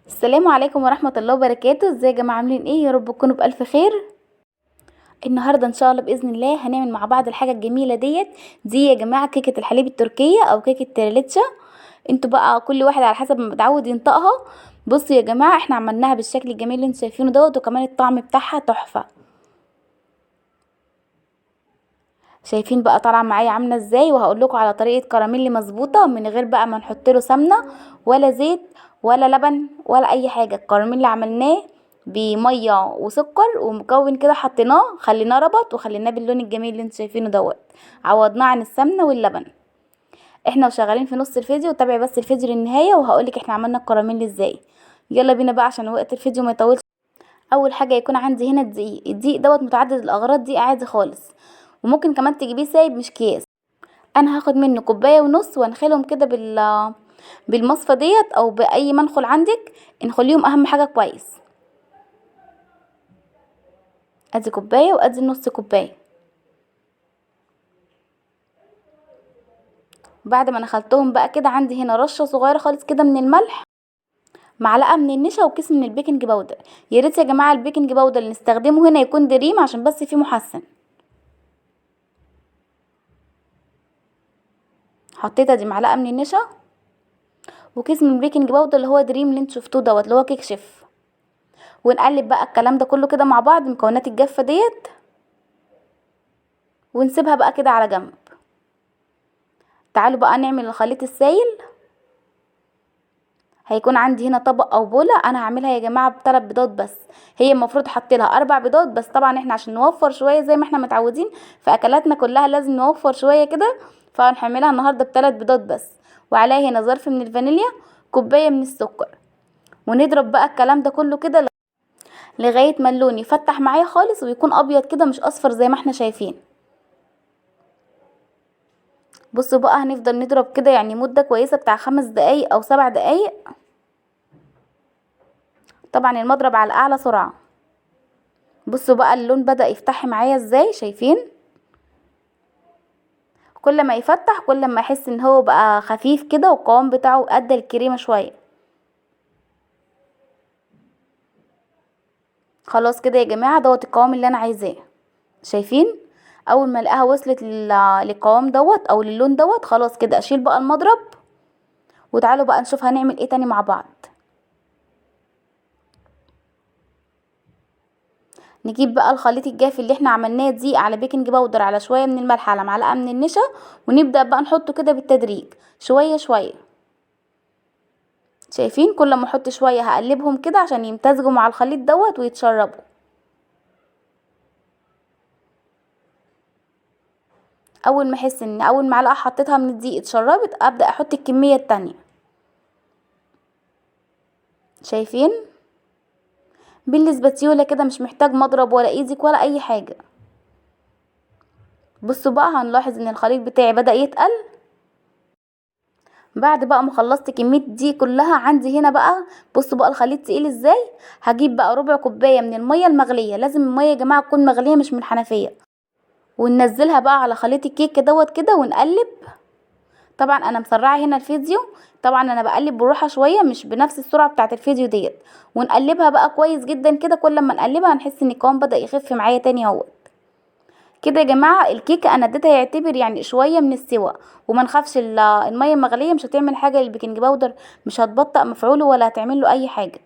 السلام عليكم ورحمة الله وبركاته. ازاي يا جماعة عاملين ايه؟ يا رب تكونوا بألف خير. النهاردة ان شاء الله بإذن الله هنعمل مع بعض الحاجة الجميلة دي يا جماعة كيكة الحليب التركية او كيكة تريليتشا. انتوا بقى كل واحد على حسب ما متعود ينطقها. بصوا يا جماعة احنا عملناها بالشكل الجميل اللي انتوا شايفينه وكمان الطعم بتاعها تحفة. شايفين بقى طالعه معايا عامله ازاي، وهقول لكم على طريقه كراميل مظبوطه من غير بقى ما نحط له سمنه ولا زيت ولا لبن ولا اي حاجه. الكراميل اللي عملناه بميه وسكر ومكون كده حطيناه خليناه ربط وخليناه باللون الجميل اللي انتوا شايفينه عوضناه عن السمنه واللبن. احنا وشغالين في نص الفيديو، تابعي بس الفيديو للنهايه وهقولك احنا عملنا الكراميل ازاي. يلا بينا بقى عشان وقت الفيديو ما يطولش. اول حاجه يكون عندي هنا الدقيق متعدد الاغراض، دي عادي خالص، وممكن كمان تجيبيه سايب مش اكياس. انا هاخد منه كوبايه ونص وانخلهم كده بالمصفى او باي منخل عندك، انخليهم اهم حاجه كويس. ادي كوبايه وادي نص كوبايه. بعد ما نخلتهم بقى كده عندي هنا رشه صغيره خالص كده من الملح، معلقه من النشا، وكيس من البيكنج باودر. يا ريت يا جماعه البيكنج باودر اللي نستخدمه هنا يكون دريم عشان بس فيه محسن. حطيت ادي معلقه من النشا وكيس من البيكنج باودر اللي هو دريم اللي انتوا شفتوه اللي هو كيك شيف. ونقلب بقى الكلام ده كله كده مع بعض، المكونات الجافه ونسيبها بقى كده على جنب. تعالوا بقى نعمل الخليط السائل. هيكون عندي هنا طبق او بوله، انا هعملها يا جماعه ب3 بيضات بس. هي المفروض احط لها 4 بيضات بس، طبعا احنا عشان نوفر شويه زي ما احنا متعودين في اكلاتنا كلها لازم نوفر شويه كده، فهنعملها النهارده ب3 بيضات بس. وعليها هنا ظرف من الفانيليا، كوبايه من السكر. ونضرب بقى الكلام ده كله كده لغايه ما اللون يفتح معايا خالص ويكون ابيض كده مش اصفر زي ما احنا شايفين. بصوا بقى هنفضل نضرب كده يعني مده كويسه بتاع 5 دقايق او 7 دقايق. طبعا المضرب على اعلى سرعه. بصوا بقى اللون بدأ يفتح معايا ازاي، شايفين؟ كل ما يفتح كل ما احس ان هو بقى خفيف كده والقوام بتاعه قد الكريمه شويه. خلاص كده يا جماعه القوام اللي انا عايزاه. شايفين؟ اول ما الاقيها وصلت للقوام او للون خلاص كده اشيل بقى المضرب. وتعالوا بقى نشوف هنعمل ايه تاني مع بعض. نجيب بقى الخليط الجاف اللي احنا عملناه دقيق على بيكنج باودر على شويه من الملح على معلقه من النشا، ونبدأ بقى نحطه كده بالتدريج شويه شويه. شايفين؟ كل ما احط شويه هقلبهم كده عشان يمتزجوا مع الخليط ويتشربوا. اول ما احس ان اول معلقه حطيتها من الدقيق اتشربت ابدا احط الكميه التانية. شايفين؟ بالسباتيولا كده، مش محتاج مضرب ولا ايدك ولا اي حاجه. بصوا بقى هنلاحظ ان الخليط بتاعي بدا يتقل. بعد بقى ما خلصت كميه دي كلها عندي هنا بقى، بصوا بقى الخليط تقيل ازاي. هجيب بقى ربع كوبايه من الميه المغليه، لازم الميه يا جماعه تكون مغليه مش من الحنفيه، وننزلها بقى على خليط الكيك كده ونقلب. طبعا انا مسرعه هنا الفيديو، طبعا انا بقلب بالراحه شويه مش بنفس السرعه بتاعه الفيديو ونقلبها بقى كويس جدا كده. كل ما نقلبها هنحس ان القوام بدا يخف معايا تاني كده يا جماعه. الكيكه انا اديتها يعتبر يعني شويه من السوا، وما نخافش الميه المغليه مش هتعمل حاجه للبيكنج باودر، مش هتبطئ مفعوله ولا هتعمل له اي حاجه.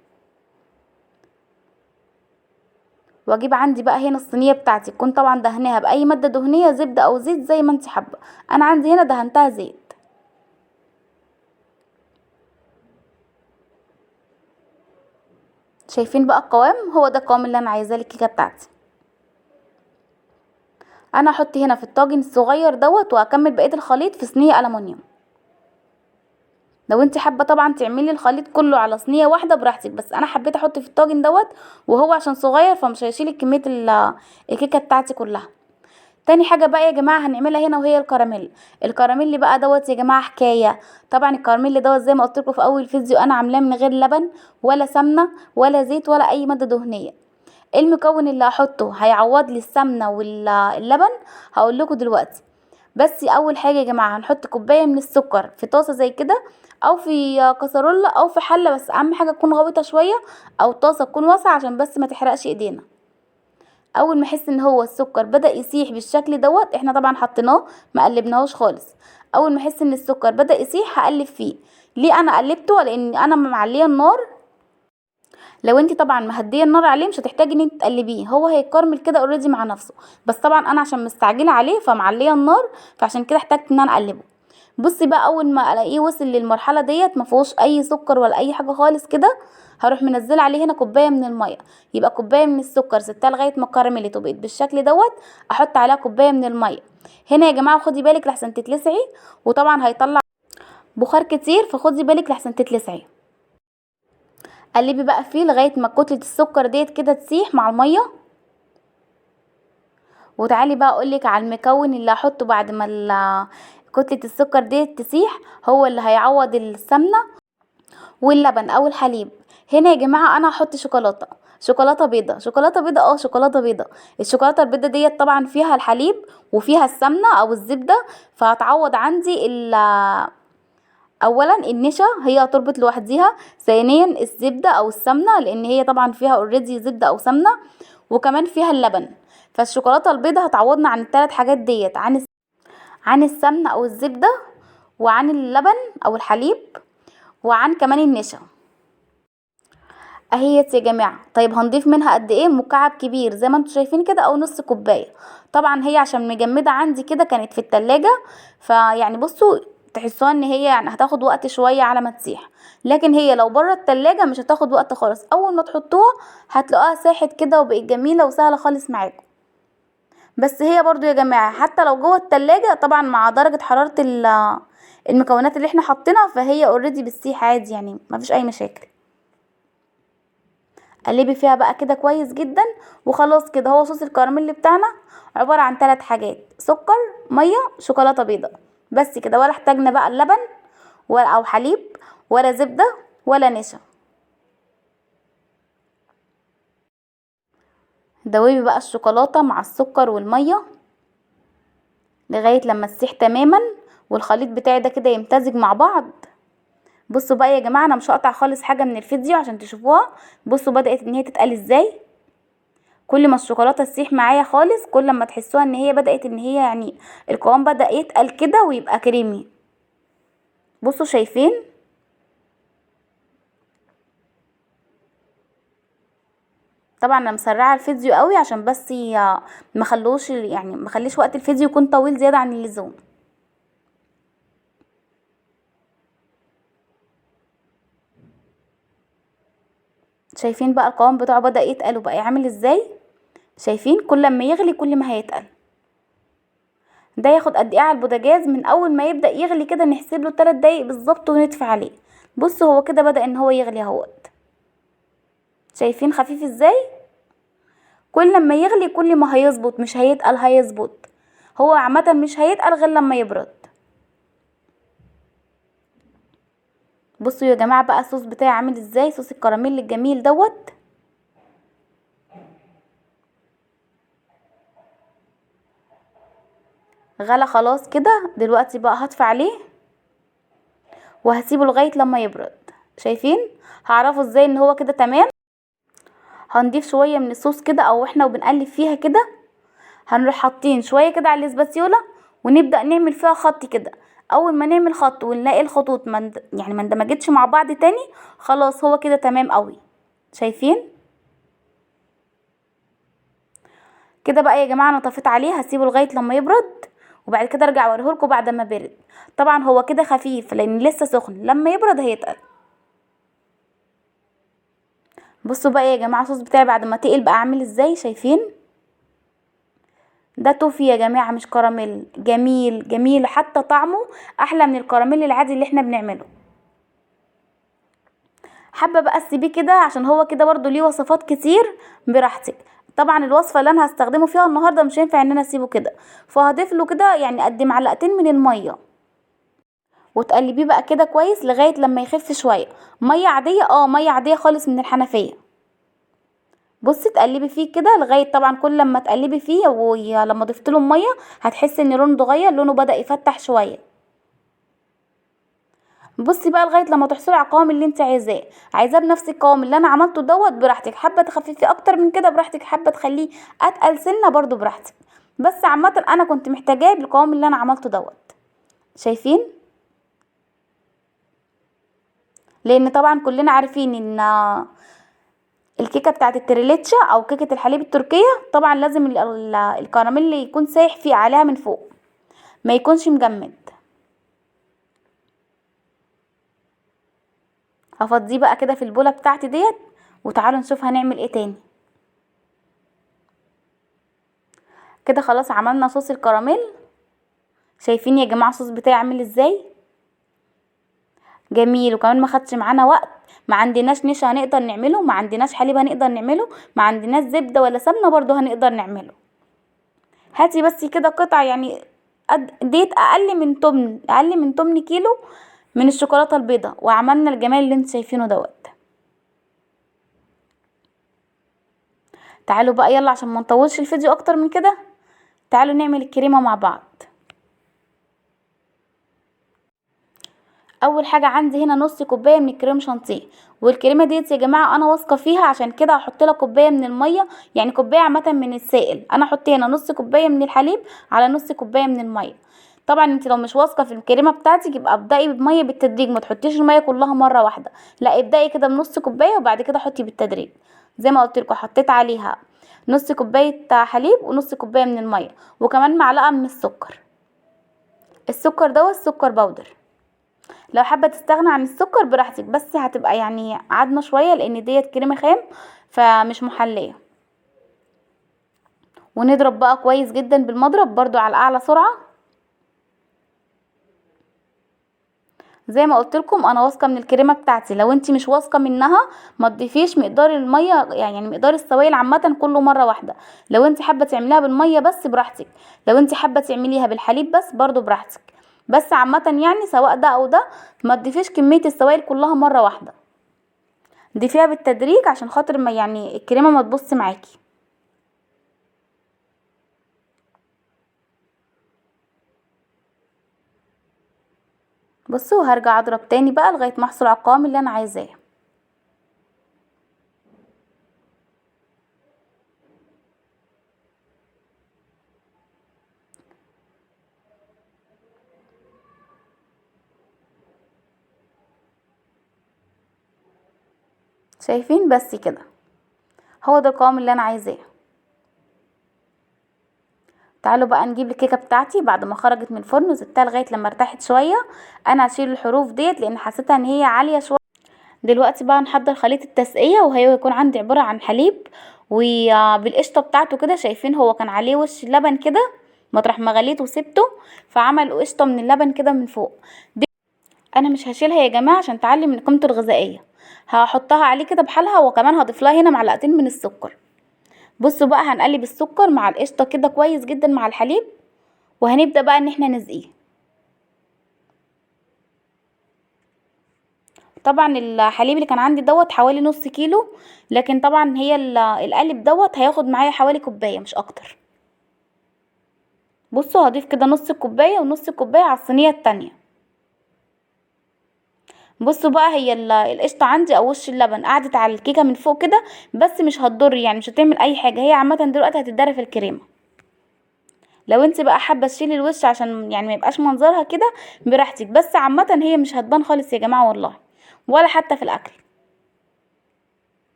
واجيب عندي بقى هنا الصينيه بتاعتي تكون طبعا دهناها باي ماده دهنيه، زبده او زيت زي ما انت حابه. انا عندي هنا دهنتها زيت. شايفين بقى القوام؟ هو ده القوام اللي انا عايزاه للكيكه بتاعتي. انا هحط هنا في الطاجن الصغير واكمل بقيه الخليط في صينيه الومنيوم. لو انت حابه طبعا تعملي الخليط كله على صينيه واحده براحتك، بس انا حبيت احط في الطاجن وهو عشان صغير فمش هيشيل كميه الكيكه بتاعتي كلها. تاني حاجه بقى يا جماعه هنعملها هنا وهي الكراميل. الكراميل بقى يا جماعه حكايه. طبعا الكراميل زي ما قلت لكم في اول فيديو انا عاملاه من غير لبن ولا سمنه ولا زيت ولا اي ماده دهنيه. المكون اللي هحطه هيعوض لي السمنه واللبن هقول لكم دلوقتي. بس اول حاجه يا جماعه هنحط كوبايه من السكر في طاسه زي كده، او في كسرولة او في حله، بس اهم حاجه تكون غويطه شويه، او طاسه تكون واسعه عشان بس ما تحرقش ايدينا. اول ما احس ان هو السكر بدأ يسيح بالشكل دوت، احنا طبعا حطيناه ما قلبناهوش خالص. اول ما احس ان السكر بدأ يسيح هقلب فيه. ليه انا قلبته؟ لان انا معليه النار. لو انت طبعا مهديه النار عليه مش هتحتاجي ان انت تقلبيه، هو هيتكرمل كده اوريدي مع نفسه. بس طبعا انا عشان مستعجله عليه فمعليه النار، فعشان كده احتاجت ان انا اقلبه. بصي بقى، اول ما الاقيه وصل للمرحله ديت ما فيهوش اي سكر ولا اي حاجه خالص كده، هروح منزله عليه هنا كوبايه من الميه. يبقى كوبايه من السكر سبتها لغايه ما كرملت وبقت بالشكل دوت، احط عليها كوبايه من الميه. هنا يا جماعه خدي بالك لحسن تتلسعي، وطبعا هيطلع بخار كتير، فخدي بالك لحسن تتلسعي. قلبي بقى فيه لغايه ما كتله السكر ديت كده تسيح مع الميه. وتعالي بقى اقولك على المكون اللي هحطه بعد ما كتله السكر ديت تسيح، هو اللي هيعوض السمنه واللبن او الحليب. هنا يا جماعه انا هحط شوكولاته، شوكولاته بيضه، شوكولاته بيضه، شوكولاته بيضه. الشوكولاته البيضه ديت طبعا فيها الحليب وفيها السمنه او الزبده، فهتعوض عندي اولا النشا هي هتربط لوحديها، ثانيا الزبده او السمنه لان هي طبعا فيها اوريدي زبده او سمنه، وكمان فيها اللبن. فالشوكولاته البيضه هتعوضنا عن الثلاث حاجات ديت، عن السمنه او الزبده، وعن اللبن او الحليب، وعن كمان النشا. اهيت يا جماعه. طيب هنضيف منها قد ايه؟ مكعب كبير زي ما انتم شايفين كده او نص كوبايه. طبعا هي عشان مجمده عندي كده كانت في التلاجة، فيعني بصوا تحسوها ان هي يعني هتاخد وقت شويه على ما تسيح، لكن هي لو بره التلاجة مش هتاخد وقت خالص. اول ما تحطوها هتلاقوها ساحت كده وبقت جميله وسهله خالص معاكم. بس هي برضو يا جماعه حتى لو جوه التلاجة طبعا مع درجه حراره المكونات اللي احنا حاطينها، فهي اوريدي بتسيح عادي يعني مفيش اي مشاكل. قلبي فيها بقى كده كويس جدا. وخلاص كده هو صوص الكراميل بتاعنا عبارة عن 3 حاجات: سكر، مية، شوكولاتة بيضة. بس كده، ولا احتاجنا بقى اللبن ولا او حليب ولا زبدة ولا نشا. دوبي بقى الشوكولاتة مع السكر والمية لغاية لما تسيح تماما والخليط بتاعي ده كده يمتزج مع بعض. بصوا بقى يا جماعة، انا مش هقطع خالص حاجة من الفيديو عشان تشوفوها. بصوا بدأت ان هي تتقل ازاي. كل ما الشوكولاته تسيح معايا خالص كل ما تحسوها ان هي بدأت ان هي يعني القوام بدأ يتقل كده ويبقى كريمي. بصوا شايفين؟ طبعا انا مسرعه الفيديو قوي عشان بس مخلوش يعني مخليش وقت الفيديو يكون طويل زياده عن اللزوم. شايفين بقى القوام بتاعه بدأ يتقل وبقى يعمل ازاي؟ شايفين كل ما يغلي كل ما هيتقل. ده ياخد قد ايه على البوتاجاز؟ من اول ما يبدأ يغلي كده نحسب له 3 دقايق بالظبط ونطفي عليه. بصوا هو كده بدأ ان هو يغلي اهوت. شايفين خفيف ازاي؟ كل ما يغلي كل ما هيظبط، مش هيتقل، هيظبط. هو عامه مش هيتقل غير لما يبرد. بصوا يا جماعه بقى الصوص بتاعي عامل ازاي، صوص الكراميل الجميل دوت. غلى خلاص كده. دلوقتي بقى هطفي عليه وهسيبه لغايه لما يبرد. شايفين؟ هعرفه ازاي ان هو كده تمام؟ هنضيف شويه من الصوص كده او احنا وبنقلب فيها كده هنروح حاطين شويه كده على الاسباتيولا ونبدا نعمل فيها خط كده. اول ما نعمل خط ونلاقي الخطوط يعني ما اندمجتش مع بعض تاني، خلاص هو كده تمام قوي. شايفين؟ كده بقى يا جماعه انا طفيت عليه، هسيبه لغايه لما يبرد وبعد كده ارجع اوريهولكم بعد ما برد. طبعا هو كده خفيف لان لسه سخن، لما يبرد هيتقل. بصوا بقى يا جماعه الصوص بتاعي بعد ما تقل بقى عامل ازاي. شايفين؟ ده توفي يا جماعه مش كراميل. جميل جميل، حتى طعمه احلى من الكراميل العادي اللي احنا بنعمله. حابه بقى تسيبيه كده عشان هو كده برضو ليه وصفات كتير براحتك. طبعا الوصفه اللي انا هستخدمه فيها النهارده مش هينفع ان انا اسيبه كده، فهضيف له كده يعني قد معلقتين من الميه وتقلبيه بقى كده كويس لغايه لما يخف شويه. ميه عاديه، ميه عاديه خالص من الحنفيه. بصي تقلبي فيه كده لغايه طبعا كل لما تقلبي فيه ولما ضفت له ميه هتحسي ان لونه اتغير، لونه بدأ يفتح شويه. بصي بقى لغايه لما تحصلي على القوام اللي انت عايزاه بنفس القوام اللي انا عملته براحتك، حابه تخففيه اكتر من كده براحتك، حابه تخليه اتقل سنه برضو براحتك. بس عامه انا كنت محتاجاه بالقوام اللي انا عملته شايفين؟ لان طبعا كلنا عارفين ان الكيكه بتاعت التريليتشا او كيكه الحليب التركيه طبعا لازم الكراميل يكون سايح فيه عليها من فوق، ما يكونش مجمد. هفضيه بقى كده في البوله بتاعتي وتعالوا نشوف هنعمل ايه تاني. كده خلاص عملنا صوص الكراميل. شايفين يا جماعه الصوص بتاعي عامل ازاي؟ جميل، وكمان ما خدش معانا وقت. ما عندناش نشا هنقدر نعمله، ما عندناش حليب هنقدر نعمله، ما عندناش زبده ولا سمنه برضو هنقدر نعمله. هاتي بس كده قطعه يعني ديت اقل من 8 كيلو من الشوكولاته البيضاء، وعملنا الجمال اللي انتوا شايفينه تعالوا بقى يلا عشان ما نطولش الفيديو اكتر من كده، تعالوا نعمل الكريمه مع بعض. اول حاجه عندي هنا نص كوبايه من الكريم شانتيه، والكريمه ديت يا جماعه انا واثقه فيها، عشان كده هحط لها كوبايه من الميه، يعني كوبايه عامه من السائل. انا احط هنا نص كوبايه من الحليب على نص كوبايه من الميه. طبعا انت لو مش واثقه في الكريمه بتاعتك يبقى ابدأي بميه بالتدريج، ما تحطيش الميه كلها مره واحده، لا ابدأي كده بنص كوبايه وبعد كده حطي بالتدريج. زي ما قلت لكم حطيت عليها نص كوبايه حليب ونص كوبايه من الميه، وكمان معلقه من السكر. السكر سكر بودر. لو حابه تستغنى عن السكر براحتك، بس هتبقى يعني عدمه شويه لان ديت كريمه خام فمش محليه. ونضرب بقى كويس جدا بالمضرب برضو على اعلى سرعه. زي ما قلت لكم انا واثقه من الكريمه بتاعتي، لو انتي مش واثقه منها ما تضيفيش مقدار الميه، يعني مقدار السوائل عامه كله مره واحده. لو انتي حابه تعمليها بالميه بس براحتك، لو انتي حابه تعمليها بالحليب بس برضو براحتك، بس عامه يعني سواء ده او ده ما تضيفيش كميه السوائل كلها مره واحده، ضيفيها بالتدريج عشان خاطر ما يعني الكريمه ما تبص معاكي. بصوا هرجع اضرب تاني بقى لغايه ما احصل على القوام اللي انا عايزاه. شايفين؟ بس كده هو ده القوام اللي انا عايزاه. تعالوا بقى نجيب الكيكه بتاعتي بعد ما خرجت من الفرن وسبتها لغايه لما ارتاحت شويه. انا هشيل الحروف لان حسيتها ان هي عاليه شويه. دلوقتي بقى نحضر خليط التسقيه، وهي يكون عندي عباره عن حليب وبالقشطه بتاعته كده. شايفين هو كان عليه وش لبن كده، مطرح ما غليته وسبته فعمل قشطه من اللبن كده من فوق. انا مش هشيلها يا جماعه عشان تعلي من قيمته الغذائيه، هحطها عليه كده بحالها، وكمان هضيف لها هنا معلقتين من السكر. بصوا بقى هنقلب السكر مع القشطه كده كويس جدا مع الحليب، وهنبدا بقى ان احنا نسقيه. طبعا الحليب اللي كان عندي حوالي نص كيلو، لكن طبعا هي القالب هياخد معايا حوالي كوبايه مش اكتر. بصوا هضيف كده نص كوبايه ونص كوبايه على الصينيه التانية. بصوا بقى هي القشطه عندي او وش اللبن قعدت على الكيكه من فوق كده، بس مش هتضر يعني مش هتعمل اي حاجه، هي عامه دلوقتي هتتضرب في الكريمه. لو انت بقى حابه تشيلي الوش عشان يعني ما يبقاش منظرها كده براحتك، بس عامه هي مش هتبان خالص يا جماعه والله، ولا حتى في الاكل.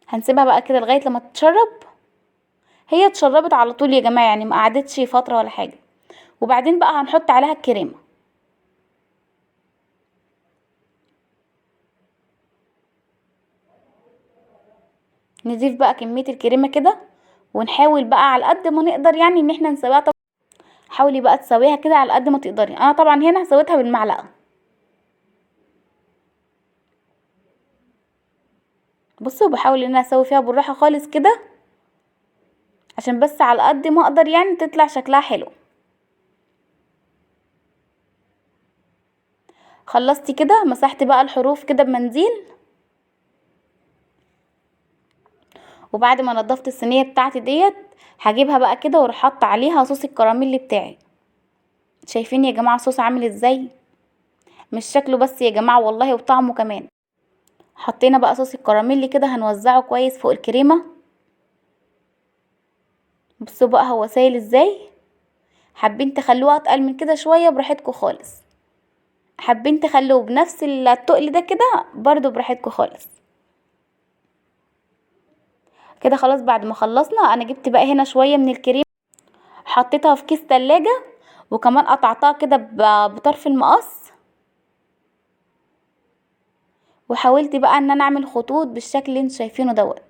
هنسيبها بقى كده لغايه لما تتشرب. هي اتشربت على طول يا جماعه، يعني ما قعدتش فتره ولا حاجه. وبعدين بقى هنحط عليها الكريمه. نضيف بقى كميه الكريمه كده، ونحاول بقى على قد ما نقدر يعني ان احنا نسويها. طبعا حاولي بقى تسويها كده على قد ما تقدري، انا طبعا هنا سويتها بالمعلقه. بصوا بحاول ان انا اسوي فيها بالراحه خالص كده، عشان بس على قد ما اقدر يعني تطلع شكلها حلو. خلصتي كده، مسحت بقى الحروف كده بمنديل، وبعد ما نضفت الصينيه بتاعتي هجيبها بقى كده واروح حاطه عليها صوص الكراميل بتاعي. شايفين يا جماعه الصوص عامل ازاي؟ مش شكله بس يا جماعة والله، وطعمه كمان. حطينا بقى صوص الكراميل كده، هنوزعه كويس فوق الكريمة. بصوا بقى هو سايل ازاي. حابين تخلوه اتقل من كده شوية براحتكم خالص، حابين تخلوه بنفس التقل ده كده برضو براحتكم خالص. كده خلاص بعد ما خلصنا انا جبت بقى هنا شوية من الكريمة، حطيتها في كيس تلاجة، وكمان قطعتها كده بطرف المقص، وحاولت بقى ان انا اعمل خطوط بالشكل اللي انتوا شايفينه دوت.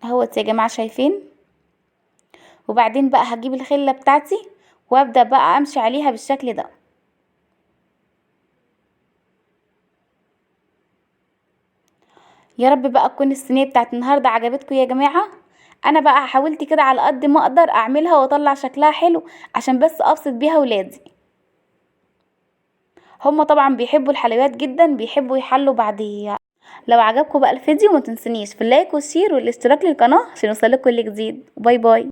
اهوت يا جماعة شايفين. وبعدين بقى هجيب الخلة بتاعتي وابدأ بقى امشي عليها بالشكل ده. يا رب بقى تكون الصينيه بتاعت النهارده عجبتكم يا جماعه. انا بقى حاولت كده على قد ما اقدر اعملها واطلع شكلها حلو عشان بس ابسط بيها ولادي. هما طبعا بيحبوا الحلويات جدا، بيحبوا يحلوا بعديها. لو عجبكم بقى الفيديو ما تنسونيش في اللايك والشير والاشتراك للقناه عشان يوصلكوا كل جديد. باي باي.